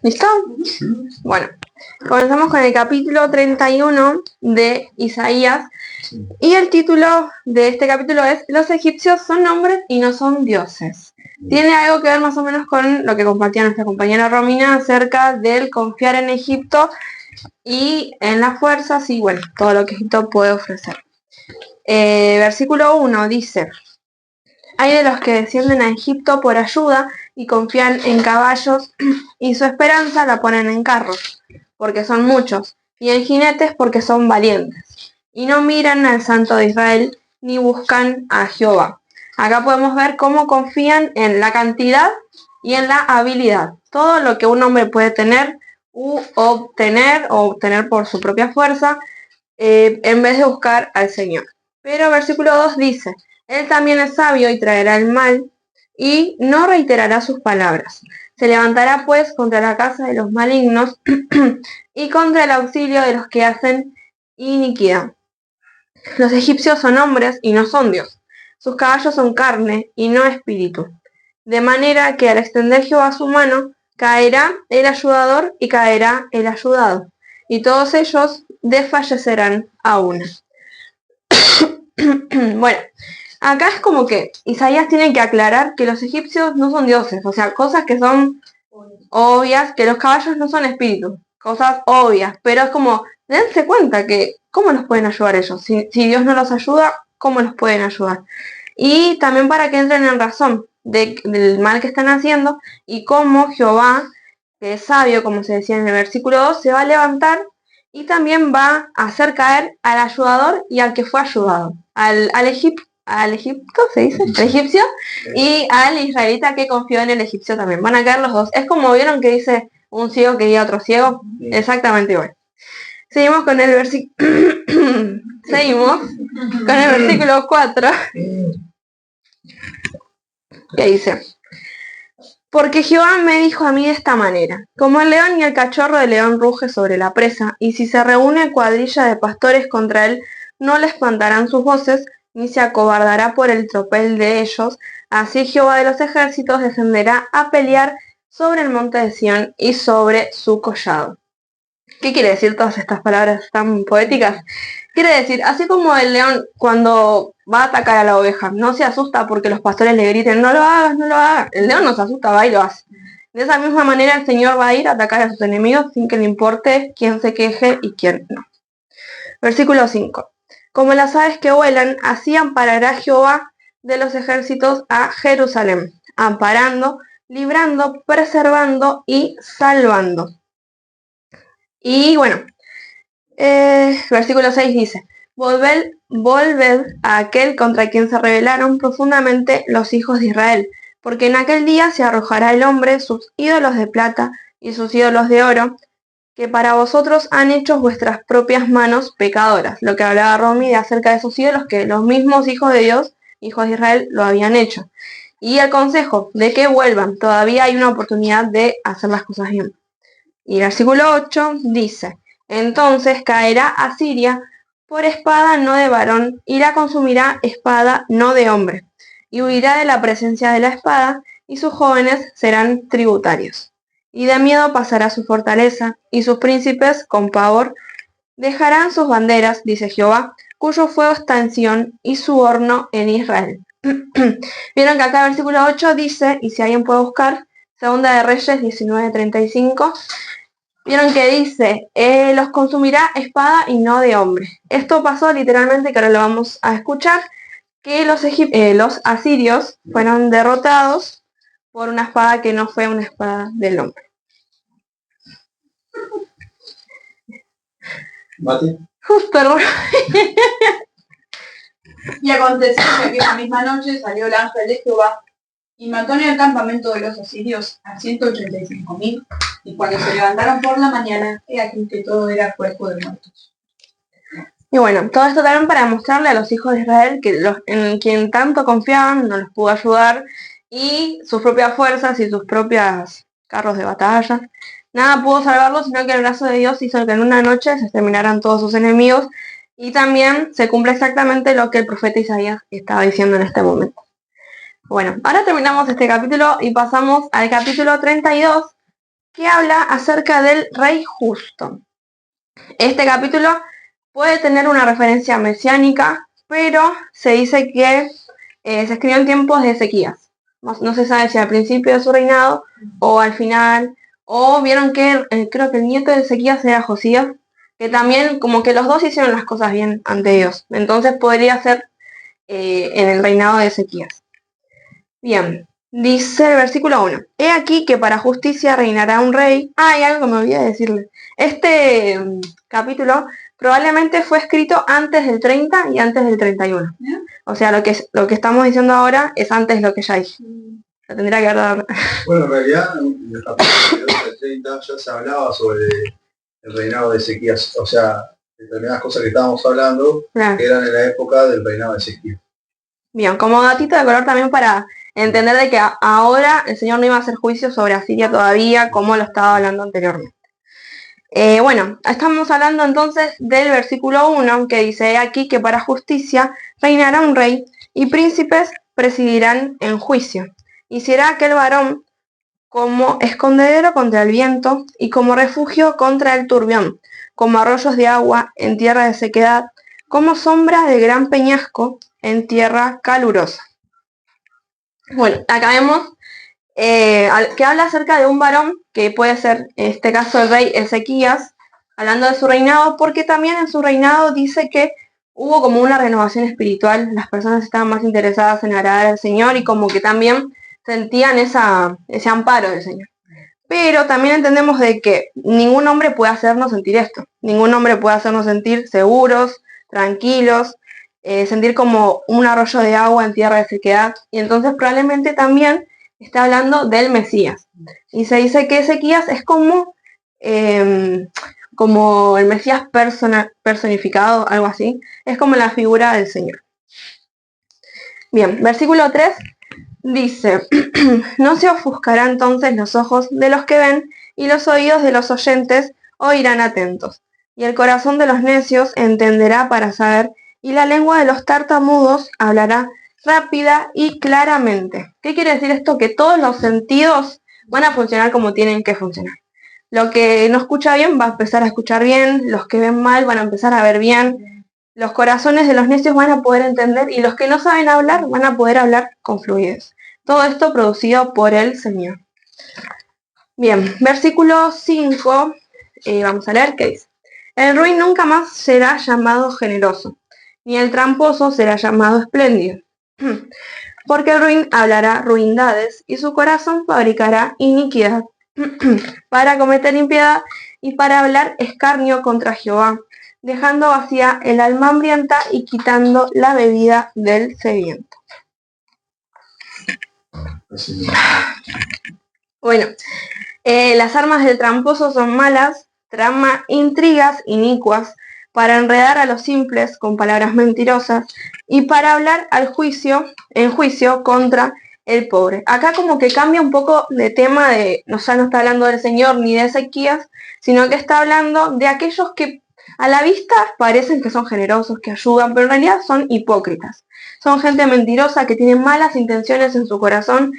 ¿Listo? Bueno, comenzamos con el capítulo 31 de Isaías. Y el título de este capítulo es Los egipcios son hombres y no son dioses. Tiene algo que ver más o menos con lo que compartía nuestra compañera Romina acerca del confiar en Egipto y en las fuerzas y bueno, todo lo que Egipto puede ofrecer. Versículo 1 dice: hay de los que descienden a Egipto por ayuda y confían en caballos y su esperanza la ponen en carros, porque son muchos, y en jinetes porque son valientes. Y no miran al Santo de Israel ni buscan a Jehová. Acá podemos ver cómo confían en la cantidad y en la habilidad. Todo lo que un hombre puede tener u obtener por su propia fuerza, en vez de buscar al Señor. Pero versículo 2 dice: Él también es sabio y traerá el mal, y no reiterará sus palabras. Se levantará pues contra la casa de los malignos y contra el auxilio de los que hacen iniquidad. Los egipcios son hombres y no son Dios. Sus caballos son carne y no espíritu. De manera que al extender Jehová su mano, caerá el ayudador y caerá el ayudado, y todos ellos desfallecerán a una. Bueno, acá es como que Isaías tiene que aclarar que los egipcios no son dioses, o sea, cosas que son obvias, que los caballos no son espíritus, cosas obvias, pero es como, dense cuenta que, ¿cómo nos pueden ayudar ellos? Si Dios no los ayuda, ¿cómo los pueden ayudar? Y también para que entren en razón del mal que están haciendo y cómo Jehová, que es sabio, como se decía en el versículo 2, se va a levantar y también va a hacer caer al ayudador y al que fue ayudado, al Egipto, se dice, el egipcio, y al israelita que confió en el egipcio también. Van a caer los dos. Es como vieron que dice un ciego que guía a otro ciego. Exactamente igual. Seguimos con el versículo 4, que dice: porque Jehová me dijo a mí de esta manera: como el león y el cachorro de león ruge sobre la presa, y si se reúne cuadrilla de pastores contra él, no le espantarán sus voces, ni se acobardará por el tropel de ellos, así Jehová de los ejércitos descenderá a pelear sobre el monte de Sión y sobre su collado. ¿Qué quiere decir todas estas palabras tan poéticas? Quiere decir, así como el león cuando va a atacar a la oveja no se asusta porque los pastores le griten no lo hagas, no lo hagas, el león no se asusta, va y lo hace. De esa misma manera el Señor va a ir a atacar a sus enemigos sin que le importe quién se queje y quién no. Versículo 5. Como las aves que vuelan, así amparará Jehová de los ejércitos a Jerusalén, amparando, librando, preservando y salvando. Y bueno, versículo 6 dice: volved a aquel contra quien se rebelaron profundamente los hijos de Israel, porque en aquel día se arrojará el hombre sus ídolos de plata y sus ídolos de oro, que para vosotros han hecho vuestras propias manos pecadoras. Lo que hablaba Romy de acerca de esos ídolos que los mismos hijos de Dios, hijos de Israel, lo habían hecho. Y el consejo de que vuelvan, todavía hay una oportunidad de hacer las cosas bien. Y el versículo 8 dice: entonces caerá Asiria por espada no de varón, y la consumirá espada no de hombre, y huirá de la presencia de la espada, y sus jóvenes serán tributarios. Y de miedo pasará su fortaleza, y sus príncipes con pavor dejarán sus banderas, dice Jehová, cuyo fuego está en Sión, y su horno en Israel. Vieron que acá el versículo 8 dice, y si alguien puede buscar, Segunda de Reyes 19:35, vieron que dice, los consumirá espada y no de hombre. Esto pasó literalmente, que ahora lo vamos a escuchar, que los asirios fueron derrotados por una espada que no fue una espada del hombre. ¿Mate? Perdón. Y aconteció que aquella misma noche salió el ángel de Jehová y mató en el campamento de los asirios a 185.000, y cuando se levantaron por la mañana, he aquí que todo era cuerpo de muertos. Y bueno, todo esto también para mostrarle a los hijos de Israel que en quien tanto confiaban no los pudo ayudar, y sus propias fuerzas y sus propios carros de batalla, nada pudo salvarlos, sino que el brazo de Dios hizo que en una noche se exterminaran todos sus enemigos, y también se cumple exactamente lo que el profeta Isaías estaba diciendo en este momento. Bueno, ahora terminamos este capítulo y pasamos al capítulo 32, que habla acerca del rey justo. Este capítulo puede tener una referencia mesiánica, pero se dice que se escribió en tiempos de Ezequías. No se sabe si al principio de su reinado o al final, o vieron que creo que el nieto de Ezequías era Josías, que también como que los dos hicieron las cosas bien ante Dios. Entonces podría ser en el reinado de Ezequías. Bien, dice el versículo 1. He aquí que para justicia reinará un rey. Ah, hay algo que me olvidé de decirle. Este capítulo probablemente fue escrito antes del 30 y antes del 31. O sea, lo que estamos diciendo ahora es antes de lo que ya dije. Lo tendría que haber dado. Bueno, en realidad, en el capítulo 22 al 30 ya se hablaba sobre el reinado de Ezequías. O sea, determinadas cosas que estábamos hablando Claro. eran en la época del reinado de Ezequías. Bien, como datito de color también para entender de que ahora el Señor no iba a hacer juicio sobre Asiria todavía, como lo estaba hablando anteriormente. Bueno, estamos hablando entonces del versículo 1, que dice aquí que para justicia reinará un rey y príncipes presidirán en juicio. Y será aquel varón como escondedero contra el viento y como refugio contra el turbión, como arroyos de agua en tierra de sequedad, como sombra de gran peñasco en tierra calurosa. Bueno, acá vemos que habla acerca de un varón, que puede ser en este caso el rey Ezequías, hablando de su reinado, porque también en su reinado dice que hubo como una renovación espiritual, las personas estaban más interesadas en agradar al Señor y como que también sentían ese amparo del Señor. Pero también entendemos de que ningún hombre puede hacernos sentir esto, ningún hombre puede hacernos sentir seguros, tranquilos, sentir como un arroyo de agua en tierra de sequedad, y entonces probablemente también está hablando del Mesías. Y se dice que Ezequías es como el Mesías personificado, algo así. Es como la figura del Señor. Bien, versículo 3 dice, no se ofuscarán entonces los ojos de los que ven y los oídos de los oyentes oirán atentos. Y el corazón de los necios entenderá para saber y la lengua de los tartamudos hablará rápida y claramente. ¿Qué quiere decir esto? Que todos los sentidos van a funcionar como tienen que funcionar. Lo que no escucha bien va a empezar a escuchar bien, los que ven mal van a empezar a ver bien, los corazones de los necios van a poder entender y los que no saben hablar van a poder hablar con fluidez. Todo esto producido por el Señor. Bien, versículo 5, vamos a leer qué dice. El ruin nunca más será llamado generoso, ni el tramposo será llamado espléndido. Porque el ruin hablará ruindades y su corazón fabricará iniquidad para cometer impiedad y para hablar escarnio contra Jehová, dejando vacía el alma hambrienta y quitando la bebida del sediento. Bueno, las armas del tramposo son malas, trama intrigas inicuas para enredar a los simples con palabras mentirosas y para hablar en juicio contra el pobre. Acá como que cambia un poco de tema ya no está hablando del Señor ni de Ezequías, sino que está hablando de aquellos que a la vista parecen que son generosos, que ayudan, pero en realidad son hipócritas. Son gente mentirosa que tiene malas intenciones en su corazón,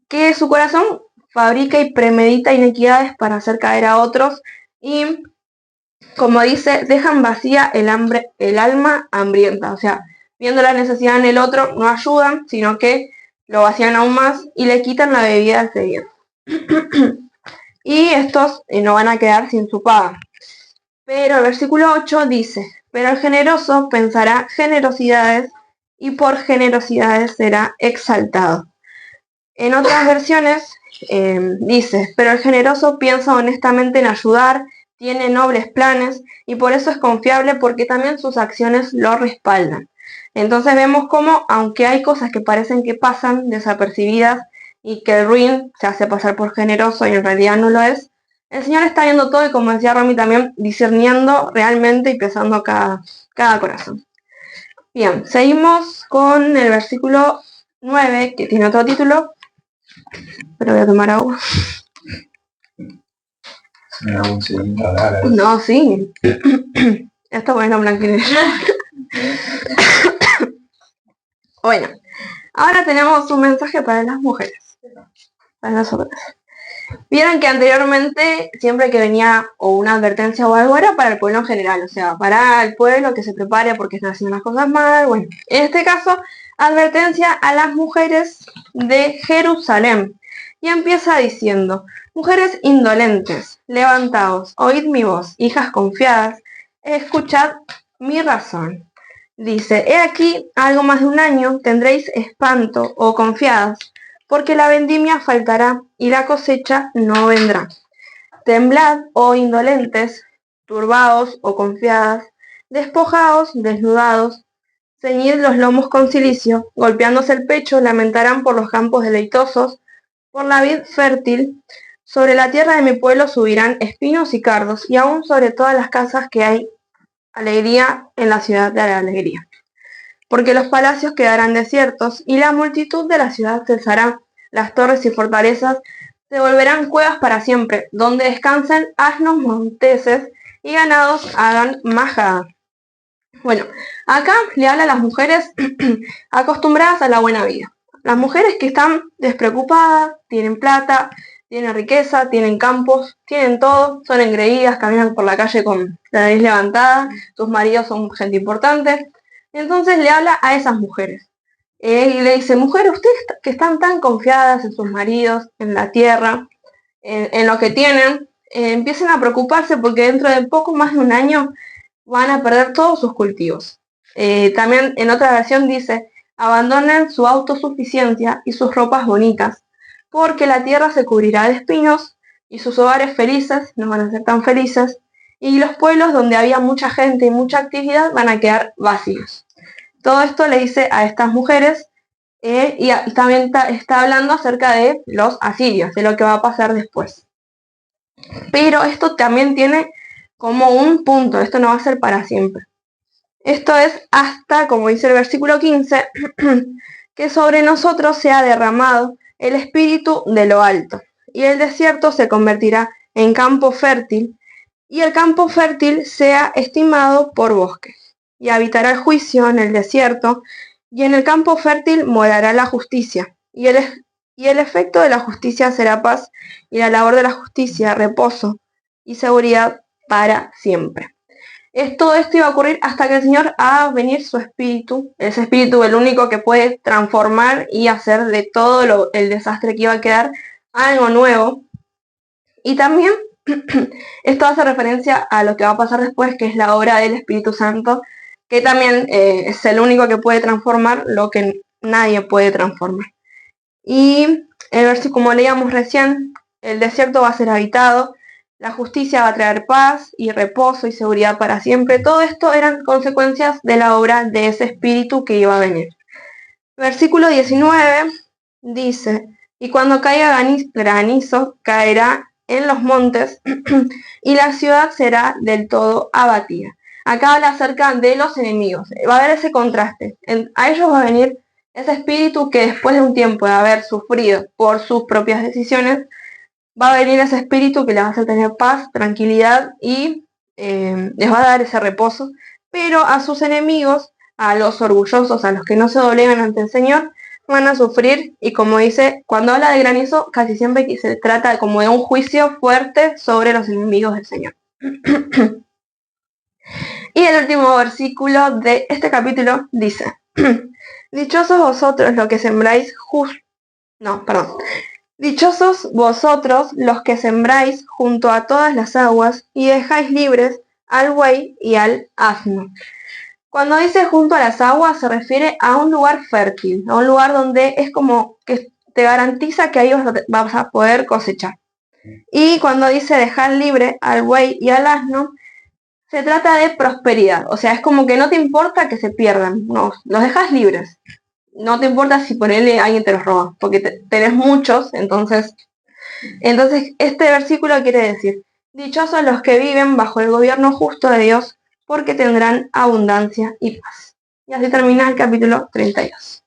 que su corazón fabrica y premedita iniquidades para hacer caer a otros y, como dice, dejan vacía el alma hambrienta. O sea, viendo la necesidad en el otro, no ayudan, sino que lo vacían aún más y le quitan la bebida al sediento. Y estos no van a quedar sin su paga. Pero el versículo 8 dice, pero el generoso pensará generosidades y por generosidades será exaltado. En otras versiones dice, pero el generoso piensa honestamente en ayudar, tiene nobles planes y por eso es confiable porque también sus acciones lo respaldan. Entonces vemos cómo, aunque hay cosas que parecen que pasan desapercibidas y que el ruin se hace pasar por generoso y en realidad no lo es, el Señor está viendo todo y, como decía Romy también, discerniendo realmente y pesando cada corazón. Bien, seguimos con el versículo 9, que tiene otro título, pero voy a tomar agua. No, sí. Esto bueno, blanquinegro. Bueno, Ahora tenemos un mensaje para las mujeres, para nosotros. Vieron que anteriormente siempre que venía o una advertencia o algo era para el pueblo en general, o sea, para el pueblo que se prepare porque están haciendo las cosas mal. Bueno, en este caso, advertencia a las mujeres de Jerusalén. Y empieza diciendo: mujeres indolentes, levantaos, oíd mi voz, hijas confiadas, escuchad mi razón. Dice: he aquí, algo más de un año tendréis espanto o confiadas, porque la vendimia faltará y la cosecha no vendrá. Temblad, oh indolentes, turbaos o confiadas, despojaos, desnudados, ceñid los lomos con cilicio, golpeándose el pecho, lamentarán por los campos deleitosos, por la vid fértil. Sobre la tierra de mi pueblo subirán espinos y cardos, y aún sobre todas las casas que hay alegría en la ciudad de la alegría. Porque los palacios quedarán desiertos, y la multitud de la ciudad cesará. Las torres y fortalezas se volverán cuevas para siempre, donde descansen asnos monteses y ganados hagan majada. Bueno, acá le habla a las mujeres acostumbradas a la buena vida. Las mujeres que están despreocupadas, tienen plata, tienen riqueza, tienen campos, tienen todo, son engreídas, caminan por la calle con la nariz levantada, sus maridos son gente importante. Entonces le habla a esas mujeres. Y le dice: mujeres, ustedes que están tan confiadas en sus maridos, en la tierra, en lo que tienen, empiecen a preocuparse porque dentro de poco más de un año van a perder todos sus cultivos. También en otra versión dice: abandonen su autosuficiencia y sus ropas bonitas, porque la tierra se cubrirá de espinos y sus hogares felices no van a ser tan felices, y los pueblos donde había mucha gente y mucha actividad van a quedar vacíos. Todo esto le dice a estas mujeres, y también está hablando acerca de los asirios, de lo que va a pasar después. Pero esto también tiene como un punto, esto no va a ser para siempre. Esto es hasta, como dice el versículo 15, que sobre nosotros sea derramado el espíritu de lo alto, y el desierto se convertirá en campo fértil, y el campo fértil sea estimado por bosques, y habitará el juicio en el desierto, y en el campo fértil morará la justicia, y el efecto de la justicia será paz, y la labor de la justicia reposo y seguridad para siempre. Todo esto iba a ocurrir hasta que el Señor haga venir su espíritu, ese espíritu el único que puede transformar y hacer de todo el desastre que iba a quedar algo nuevo. Y también esto hace referencia a lo que va a pasar después, que es la obra del Espíritu Santo, que también es el único que puede transformar lo que nadie puede transformar. Y el versículo, como leíamos recién, el desierto va a ser habitado, la justicia va a traer paz y reposo y seguridad para siempre. Todo esto eran consecuencias de la obra de ese espíritu que iba a venir. Versículo 19 dice: y cuando caiga granizo, caerá en los montes y la ciudad será del todo abatida. Acá habla acerca de los enemigos. Va a haber ese contraste. A ellos va a venir ese espíritu que después de un tiempo de haber sufrido por sus propias decisiones, va a venir ese espíritu que les va a hacer tener paz, tranquilidad y les va a dar ese reposo. Pero a sus enemigos, a los orgullosos, a los que no se doblegan ante el Señor, van a sufrir. Y como dice, cuando habla de granizo, casi siempre se trata como de un juicio fuerte sobre los enemigos del Señor. Y el último versículo de este capítulo dice: dichosos vosotros los que sembráis dichosos vosotros los que sembráis junto a todas las aguas y dejáis libres al buey y al asno. Cuando dice junto a las aguas se refiere a un lugar fértil, a un lugar donde es como que te garantiza que ahí vas a poder cosechar. Y cuando dice dejar libre al buey y al asno, se trata de prosperidad. O sea, es como que no te importa que se pierdan, no, los dejas libres. No te importa si ponerle a alguien te los roba, porque tenés muchos, entonces este versículo quiere decir: dichosos los que viven bajo el gobierno justo de Dios, porque tendrán abundancia y paz. Y así termina el capítulo 32.